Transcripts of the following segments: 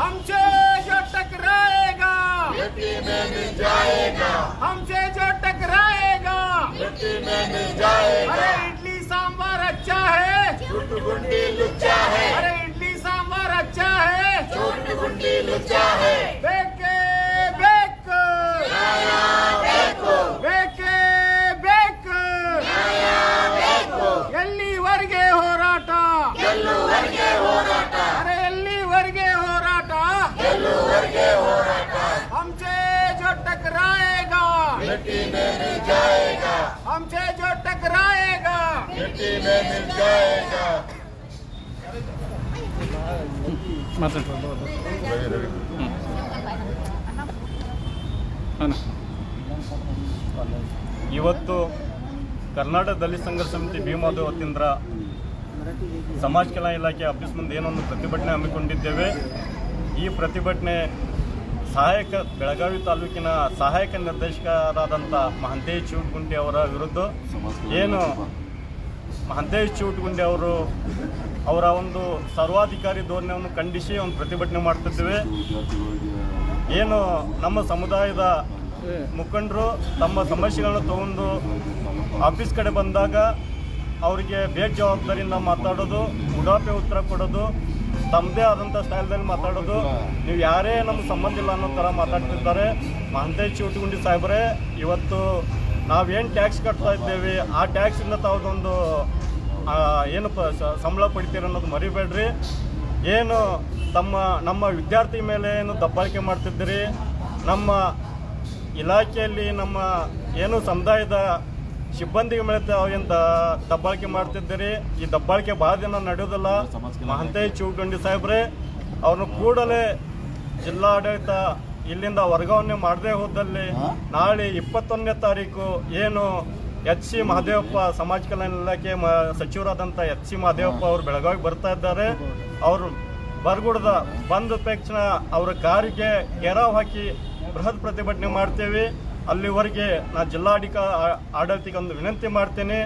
हमसे जो टकराएगा मिट्टी में मिल जाएगा, हमसे जो टकराएगा मिट्टी में मिल जाएगा। अरे इडली सांभर अच्छा है, झूठ गुंडी लुच्चा है, अरे इडली सांभर अच्छा है, झूठ गुंडी लुच्चा है। ಬೇಕೇ ಬೇಕು, ನ್ಯಾಯ ಬೇಕು, ಬೇಕೇ ಬೇಕು, ನ್ಯಾಯ ಬೇಕು, ಎಲ್ಲಿವರೆಗೆ ಹೋರಾಟ, ಗೆಲ್ಲುವರೆಗೆ ಹೋರಾಟ, ಅರೆ ಎಲ್ಲಿವರೆಗೆ ಹೋರಾಟ, ಗೆಲ್ಲುವರೆಗೆ ಹೋರಾಟ। हमसे जो टकराएगा मिट्टी में मिल जाएगा, हमसे जो टकराएगा मिट्टी में मिल जाएगा। ಇವತ್ತು ಕರ್ನಾಟಕ ದಲಿತ ಸಂಘರ್ಷ ಸಮಿತಿ ಭೀಮಾದ ವತಿಯಿಂದ ಸಮಾಜ ಕಲ್ಯಾಣ ಇಲಾಖೆ ಆಫೀಸ್ ಮುಂದೆ ಏನೊಂದು ಪ್ರತಿಭಟನೆ ಹಮ್ಮಿಕೊಂಡಿದ್ದೇವೆ. ಈ ಪ್ರತಿಭಟನೆ ಬೆಳಗಾವಿ ತಾಲೂಕಿನ ಸಹಾಯಕ ನಿರ್ದೇಶಕರಾದಂಥ ಮಹಂತೇಶ್ ಚೂಟಗುಂಡಿ ಅವರ ವಿರುದ್ಧ ಏನು ಮಹಂತೇಶ್ ಚೂಟಗುಂಡಿ ಅವರು ಅವರ ಒಂದು ಸರ್ವಾಧಿಕಾರಿ ಧೋರಣೆಯನ್ನು ಖಂಡಿಸಿ ಒಂದು ಪ್ರತಿಭಟನೆ ಮಾಡ್ತಿದ್ದೇವೆ. ಏನು ನಮ್ಮ ಸಮುದಾಯದ ಮುಖಂಡರು ತಮ್ಮ ಸಮಸ್ಯೆಗಳನ್ನು ತಗೊಂಡು ಆಫೀಸ್ ಕಡೆ ಬಂದಾಗ ಅವರಿಗೆ ಬೇಜವಾಬ್ದಾರಿಯಿಂದ ಮಾತಾಡೋದು, ಉಡಾಪೆ ಉತ್ತರ ಕೊಡೋದು, ತಮ್ಮದೇ ಆದಂಥ ಸ್ಟೈಲ್ದಲ್ಲಿ ಮಾತಾಡೋದು, ನೀವು ಯಾರೇ ನಮ್ಮ ಸಂಬಂಧ ಇಲ್ಲ ಅನ್ನೋ ಥರ ಮಾತಾಡ್ತಿದ್ದಾರೆ. ಮಹಂತೇಶ್ ಚೂಟಗುಂಡಿ ಸಾಹೇಬರೇ, ಇವತ್ತು ನಾವೇನು ಟ್ಯಾಕ್ಸ್ ಕಟ್ತಾ ಇದ್ದೇವೆ ಆ ಟ್ಯಾಕ್ಸಿಂದ ತಾವುದೊಂದು ಏನು ಸಂಬಳ ಪಡಿತೀರ ಅನ್ನೋದು ಮರಿಬೇಡ್ರಿ. ಏನು ನಮ್ಮ ವಿದ್ಯಾರ್ಥಿ ಮೇಲೆ ಏನು ದಬ್ಬಾಳಿಕೆ ಮಾಡ್ತಿದ್ದೀರಿ, ನಮ್ಮ ಇಲಾಖೆಯಲ್ಲಿ ನಮ್ಮ ಏನು ಸಮುದಾಯದ ಸಿಬ್ಬಂದಿಗಳ ಮೇಲೆ ತಾವೇನು ದಬ್ಬಾಳಿಕೆ ಮಾಡ್ತಿದ್ದೀರಿ, ಈ ದಬ್ಬಾಳಿಕೆ ಭಾಳ ದಿನ ನಡೆಯೋದಿಲ್ಲ. ಮಹಂತೇಶ್ ಚೂಟಗುಂಡಿ ಸಾಹೇಬ್ರೆ, ಅವ್ರನ್ನ ಕೂಡಲೇ ಜಿಲ್ಲಾಡಳಿತ ಇಲ್ಲಿಂದ ವರ್ಗಾವಣೆ ಮಾಡದೇ ಹೋದಲ್ಲಿ ನಾಳೆ 21ನೇ ತಾರೀಕು ಏನು ಎಚ್ ಸಿ ಮಹದೇವಪ್ಪ ಸಮಾಜ ಕಲ್ಯಾಣ ಇಲಾಖೆ ಸಚಿವರಾದಂಥ ಎಚ್ ಸಿ ಮಹದೇವಪ್ಪ ಅವರು ಬೆಳಗಾವಿಗೆ ಬರ್ತಾ ಇದ್ದಾರೆ. ಅವರು ಬರಗುಡ್ದ ಬಂದ ತಕ್ಷಣ ಅವರ ಕಾರಿಗೆ ಗೆರಾವ್ ಹಾಕಿ ಬೃಹತ್ ಪ್ರತಿಭಟನೆ ಮಾಡ್ತೇವೆ. ಅಲ್ಲಿವರೆಗೆ ನಾನು ಆಡಳಿತಕ್ಕೆ ಒಂದು ವಿನಂತಿ ಮಾಡ್ತೇನೆ,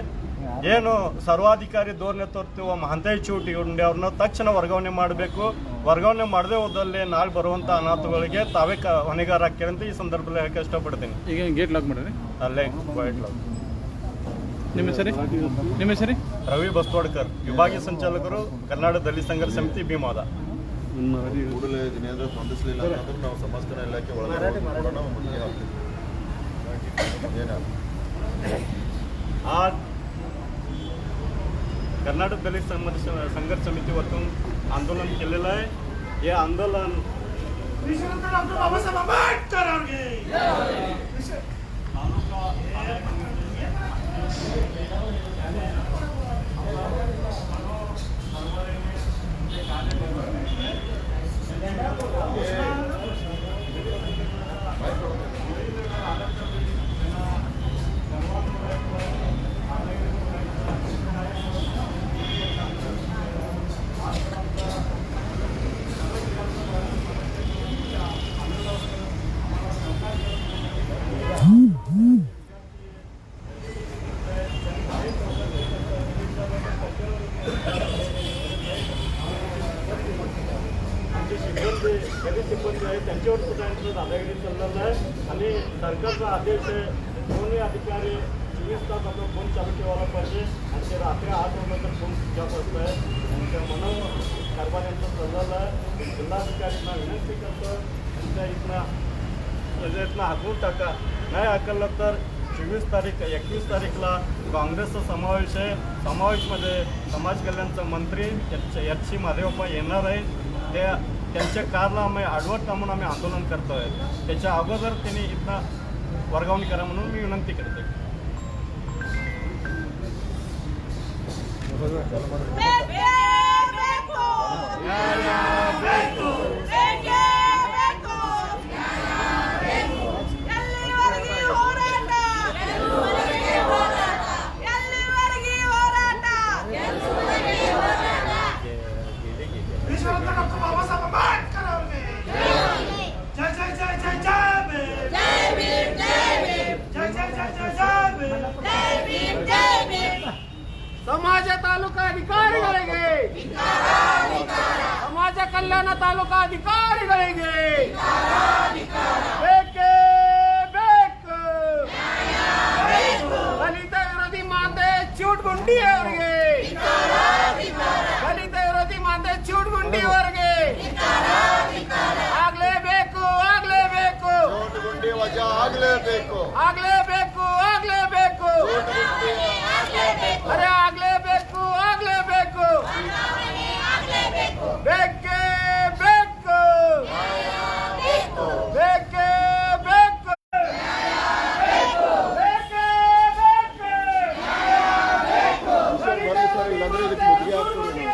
ಏನು ಸರ್ವಾಧಿಕಾರಿ ಧೋರಣೆ ತೋರ್ತಿವ ಮಹಂತೇಶ್ ಚೂಟಗುಂಡಿ ಅವ್ರನ್ನ ತಕ್ಷಣ ವರ್ಗಾವಣೆ ಮಾಡಬೇಕು. ವರ್ಗಾವಣೆ ಮಾಡದೆ ಹೋದಲ್ಲಿ ನಾಳೆ ಬರುವಂಥ ಅನಾಹುತಗಳಿಗೆ ತಾವೇ ಹೊಣೆಗಾರ ಹಾಕ್ಯಾರ ಅಂತ ಈ ಸಂದರ್ಭದಲ್ಲಿ ಹೇಳಕ್ಕೆ ಇಷ್ಟಪಡ್ತೀನಿ. ಈಗ ಗೇಟ್ ಲಾಕ್ ಮಾಡಿರಿ. ಅಲ್ಲೇ ಗೇಟ್ ಲಾಕ್. ನಿಮ್ಮ ಹೆಸರು ರವಿ ಬಸ್ತವಾಡ್ಕರ್, ವಿಭಾಗೀಯ ಸಂಚಾಲಕರು, ಕರ್ನಾಟಕ ದಲಿತ ಸಂಘರ್ಷ ಸಮಿತಿ ಭೀಮಾದ. ಕೂಡಲೇ ಏನಾದರೂ ಸ್ಪಂದಿಸಲಿಲ್ಲ ಅಂತಂದ್ರೆ ನಾವು ಸಮಾಜ ಕಲ್ಯಾಣ ಇಲಾಖೆ ಒಳಗಡೆ ಮುಗಿಗೆ ಹಾಕ್ತೀವಿ. ಆ कर्नाटक दलित संघर्ष समिती वतून आंदोलन केलेलं आहे. हे आंदोलन सिब्बंदी आहे त्यांच्यावर सुद्धा दादागिरी चाललेला आहे. आणि सरकारचा आदेश आहे, दोन्ही अधिकारी 24 तास आपला फोन चालू ठेवायला पाहिजे आणि ते रात्री 8 वाजल्यानंतर फोन स्विच ऑफ असत आहे. त्यांच्या म्हणून कारभार यांचं चाललेलं आहे. जिल्हाधिकाऱ्यांना विनंती करतो, त्यांच्या इथनं हाकून टाका. नाही हाकललं तर 21 तारीखला काँग्रेसचा समावेश आहे. समावेशमध्ये समाज कल्याणचा मंत्री एच सी महदेवप्पा येणार आहे. त्यांच्या कारला आम्ही आडवट म्हणून आम्ही आंदोलन करतोय. त्याच्या अगोदर त्यांनी इथनं वर्गावणी करा म्हणून मी विनंती करते. समाज तालुका अधिकारिಗಳಿಗೆ ಕಲ್ಯಾಣ ತಾಲೂಕಾ ಅಧಿಕಾರಿಗಳಿಗೆ ಬೇಕೇ ಬೇಕು. ದಲಿತ ವಿರೋಧಿ ಮಾತೆ ಚೂಟ್ಗುಂಡಿ ಅವರಿಗೆ, ದಲಿತ ವಿರೋಧಿ ಮಾತೆ ಚೂಟ್ಗುಂಡಿ ಅವರಿಗೆ ಆಗ್ಲೇಬೇಕು, ಆಗ್ಲೇಬೇಕು, ಚೋಟುಗುಂಡಿ ವಜಾ ಆಗ್ಲೇಬೇಕು, ಆಗ್ಲೇಬೇಕು, ಆಗ್ಲೇಬೇಕು, ಅರೆ ಆಗ್ಲೇಬೇಕು, ಆಗ್ಲೇಬೇಕು, ಬೇಕೇ ಬೇಕು, ಬೇಕೇ ಬೇಕು, ಬೇಕೇ ಬೇಕು. ಸರ್ ಇಲ್ಲಾಂದ್ರೆ ಇದಕ್ಕೆ ಮುದ್ದೆ ಆಗ್ತದೆ.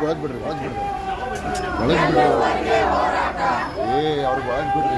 ಒಳಗ್ ಬಿಡ್ರಿ, ಒಳಗ್ ಬಿಡ್ರಿ, ಒಳಗ್ ಬಿಡ್ರಿ. ಅವ್ರಿಗೆ ಒಳಗ್ ಬಿಡ್ರಿ.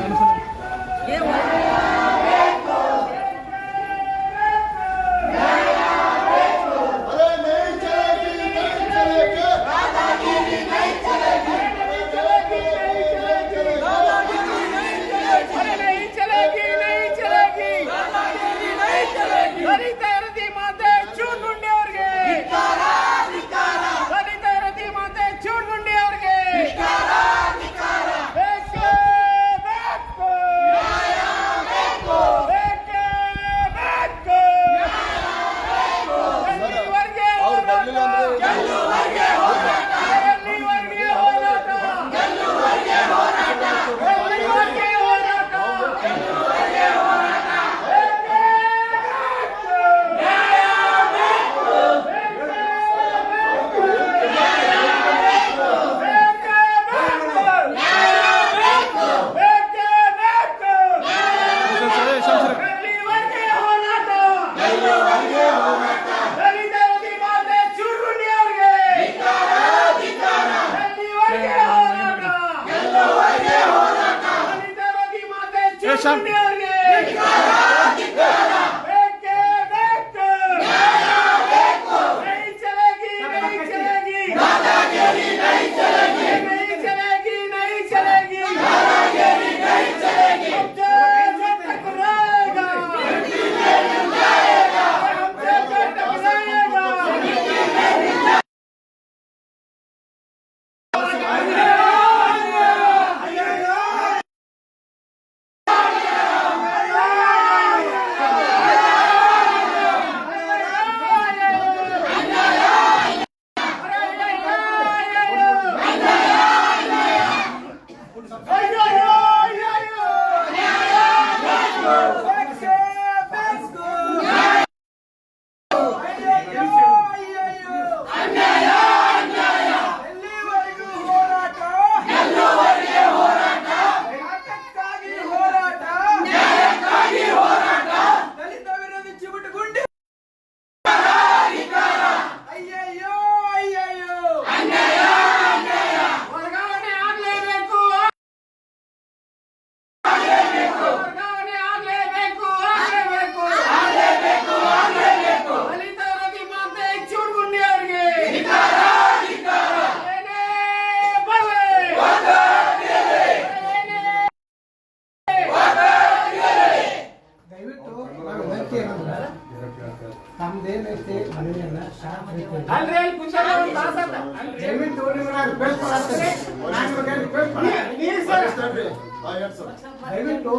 ದಯವಿಟ್ಟು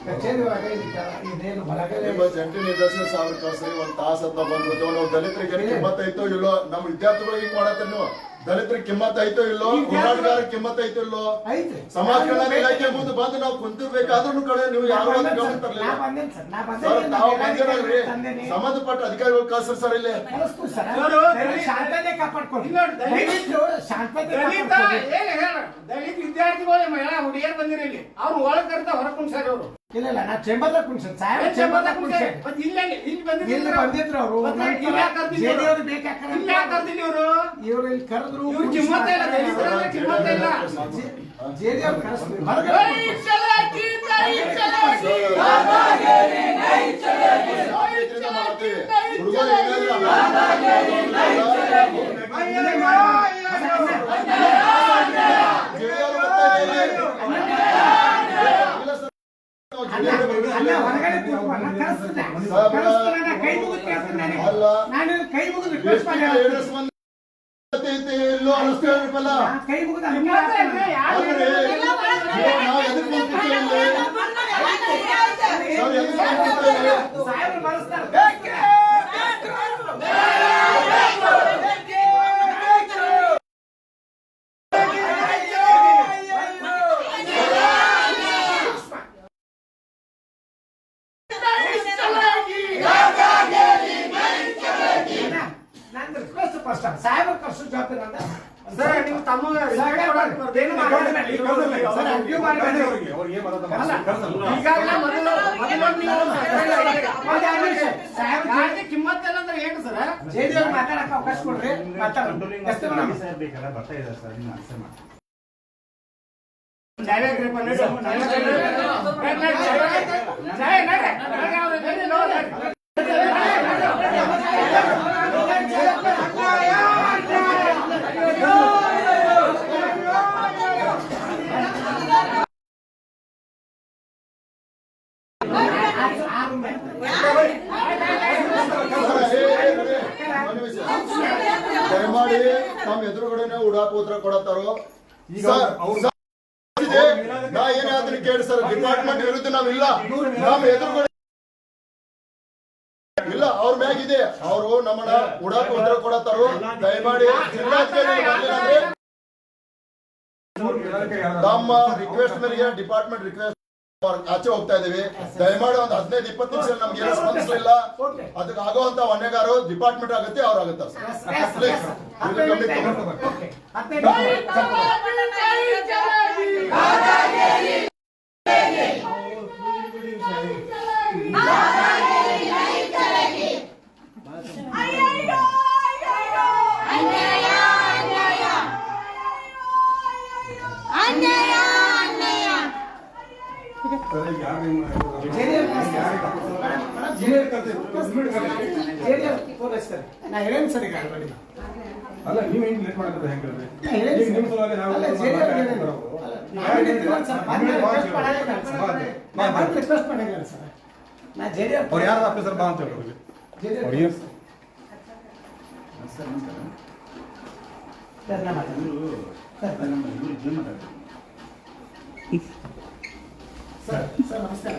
ಕಚೇರಿ ಒಳಗೆ ಇದೇನು ಹೊರಗಡೆ ಜಂಟಿ ನಿರ್ದೇಶನ ಸಾವಿರ ಕಳ್ಸಿ ಒಂದ್ ತಾಸ ಅಂತ ಬಂದ್ಬಿಟ್ಟು ನಾವು ದಲಿತರಿಗೆ ಕಿಮ್ಮತ್ ಐತೋ ಇಲ್ಲೋ, ನಮ್ಮ ವಿದ್ಯಾರ್ಥಿಗಳಿಗೆ ಮಾಡತ್ತೆ ನೀವು ದಲಿತರಿಗೆ ಕಿಮ್ಮತ್ ಐತೋ ಇಲ್ಲೋ, ಹೋರಾಟಗಾರ ಕಿಮ್ಮತ್ ಐತೋ ಇಲ್ಲೋ, ಸಮಾಜ ಕಲ್ಯಾಣ ಇಲಾಖೆ ಮುಂದೆ ಬಂದು ನಾವು ಕುಂತಿರ್ಬೇಕಾದ್ರೂ ಕಡೆ ನೀವು ಯಾವ ಗಮನ ತರಲಿಲ್ಲ ಸರ್. ನಾವು ಬಂದಿರಲ್ರಿ, ಸಂಬಂಧಪಟ್ಟ ಅಧಿಕಾರಿಗಳು ಕಳ್ಸ್ರಿ ಸರ್. ಇಲ್ಲಿ ಶಾಂತತೆ ಕಾಪಾಡ್ಕೊಳ್ಳಿ, ಶಾಂತತೆ ದಲಿತ ವಿದ್ಯಾರ್ಥಿಗಳು ಮಹಿಳಾ ಹುಡುಗಿಯರು ಬಂದಿರಿ ಇಲ್ಲಿ, ಅವ್ರು ಒಳಗ್ ಕರ್ತ ಹೊರಗ್ ಕುಣ್ಸಾರಿ ಅವರು. ಇಲ್ಲ ಇಲ್ಲ, ನಾ ಚೇಂಬರ್ದಾಗ ಕುಣ್ಸನ್ ಸಾಹೇಬ್ ಚೇಂಬರ್ದಾಗ ಕುಣ್ಸನ್ ಇಲ್ಲಿ ಬಂದಿದ್ರು ಅವರು. ಇವ್ರು ಇಲ್ಲಿ ಕರೆದ್ರು, ಕಿಮ್ಮತ್ತ ಇಲ್ಲ, ದಲಿತರಲ್ಲಿ ಕಿಮ್ಮತ್ತ ಇಲ್ಲ. ಜೆಡಿ ಅವ್ರು ಕರೆಸ್ತಾರೆ ಅಲ್ಲ ಹೊರಗಡೆ ಕೂತ್ಕೊಂಡು ಕಳಿಸ್ತೀನಿ. ಕಳಿಸ್ತೀನಿ, ನಾ ಕೈ ಮುಗಿದು ಕೇಳ್ತೀನಿ ನನಗೆ. ಅಲ್ಲ. ನಾನು ಕೈ ಮುಗಿದು ರಿಕ್ವೆಸ್ಟ್ ಮಾಡಿ ಎಲ್ಲೋ ಅನಿಸ್ತೇವಲ್ಲ ಕೈ ಮುಗಿದು ಸಾಹೇಬ್ರು ಬಳಸ್ತಾರೆ. ನಂದು ರಿಕ್ವೆಸ್ಟ್ ಫಸ್ಟ್ ಸಾಹೇಬ್ರ ಕರ್ಸು ಜವಾಬ್ದಾರಿ ನಂದು. ಸರ್ ನಿಮ್ಮ ತಮ್ಮ ಏನು ಮಾತಾಡ್ಬೇಡಿ. ಸರ್, review ಮಾಡ್ಬೇಡಿ. ಅಲ್ಲ, ಈಗಾಗಲೇ ಮೊದಲು ನೀವು ಒಂದ್ ಎರಡು ನಿಮಿಷ. ಸಾಹೇಬ್ರು ಗಾಡಿ ಕಿಮ್ಮತ್ತೆಲ್ಲ ಅಂದ್ರೆ ಏನು ಸರ್? JD ಅವ್ರು ಮಾತಾಡಕ್ಕೆ ಅವಕಾಶ ಕೊಡ್ರಿ. ಮಾತಾಡೋಣ. ಎಷ್ಟು ಮೇಡಮ್? ದಯಮಾಡಿ ನಮ್ಮ ಎದುರುಗಡೆನೆ ಉಡಾಪ ಉತ್ತರ ಕೊಡತ್ತಾರೋ. ನಾ ಏನೇ ಅದನ್ನ ಕೇಳಿ ಸರ್, ಡಿಪಾರ್ಟ್ಮೆಂಟ್ ವಿರುದ್ಧ ನಾವಿಲ್ಲ. ನಮ್ಮ ಎದುರುಗಡೆ ಇಲ್ಲ, ಅವ್ರ ಮ್ಯಾಗಿದೆ. ಅವರು ನಮ್ಮನ್ನ ಉಡಾಪ ಉತ್ತರ ಕೊಡತ್ತಾರೋ. ದಯಮಾಡಿ ಜಿಲ್ಲಾಧಿಕಾರಿ ನಮ್ಮ ರಿಕ್ವೆಸ್ಟ್ ಮೇಲೆಗೆ ಡಿಪಾರ್ಟ್ಮೆಂಟ್ ರಿಕ್ವೆಸ್ಟ್ ಆಚೆ ಹೋಗ್ತಾ ಇದೀವಿ. ದಯಮಾಡಿ ಒಂದು 15-20 ನಿಮಿಷ ನಮ್ಗೆ ಏನು ಸ್ಪಂದಿಸಲಿಲ್ಲ. ಅದಕ್ಕೆ ಆಗುವಂತ ಹೊಣೆಗಾರು ಡಿಪಾರ್ಟ್ಮೆಂಟ್ ಆಗುತ್ತೆ, ಅವ್ರು ಆಗುತ್ತಾರೆ ನಾ ಹೇಳೇನು ಸರ್ ಈಗ already. ಅಲ್ಲ ನೀವೇನು ಲೇಟ್ ಮಾಡೋದು ಹೆಂಗೆ ಹೇಳ್ರಿ? ನಾ ಹೇಳೇನು ಈಗ ನಿಮ್ಮ ಸಲುವಾಗಿ ನಾವು ಅಲ್ಲ, JD ಅವ್ರಿಗೆ ಹೇಳೇನು. ಅಲ್ಲ, ನಾನು ನಿಂತ್ಕೊಂಡು ಸರ್, ಮತ್ತೆ request ಮಾಡಾಗಿಲ್ಲ ಸರ್. ನಾನು ಮತ್ತೆ request ಮಾಡಾಗಿಲ್ಲ ಸರ್. ನಾ JD ಅವ್ರು ಯಾರು ಆಫೀಸರ್ ಬಾ ಅಂತ ಹೇಳಿ ಅವ್ರಿಗೆ. JD ಅವ್ರು ಏನು ಸರ್, ನಾ ಮಾತಾಡ್ತೀನಿ. ಸರ್, ಸರ್ ನಮಸ್ಕಾರ.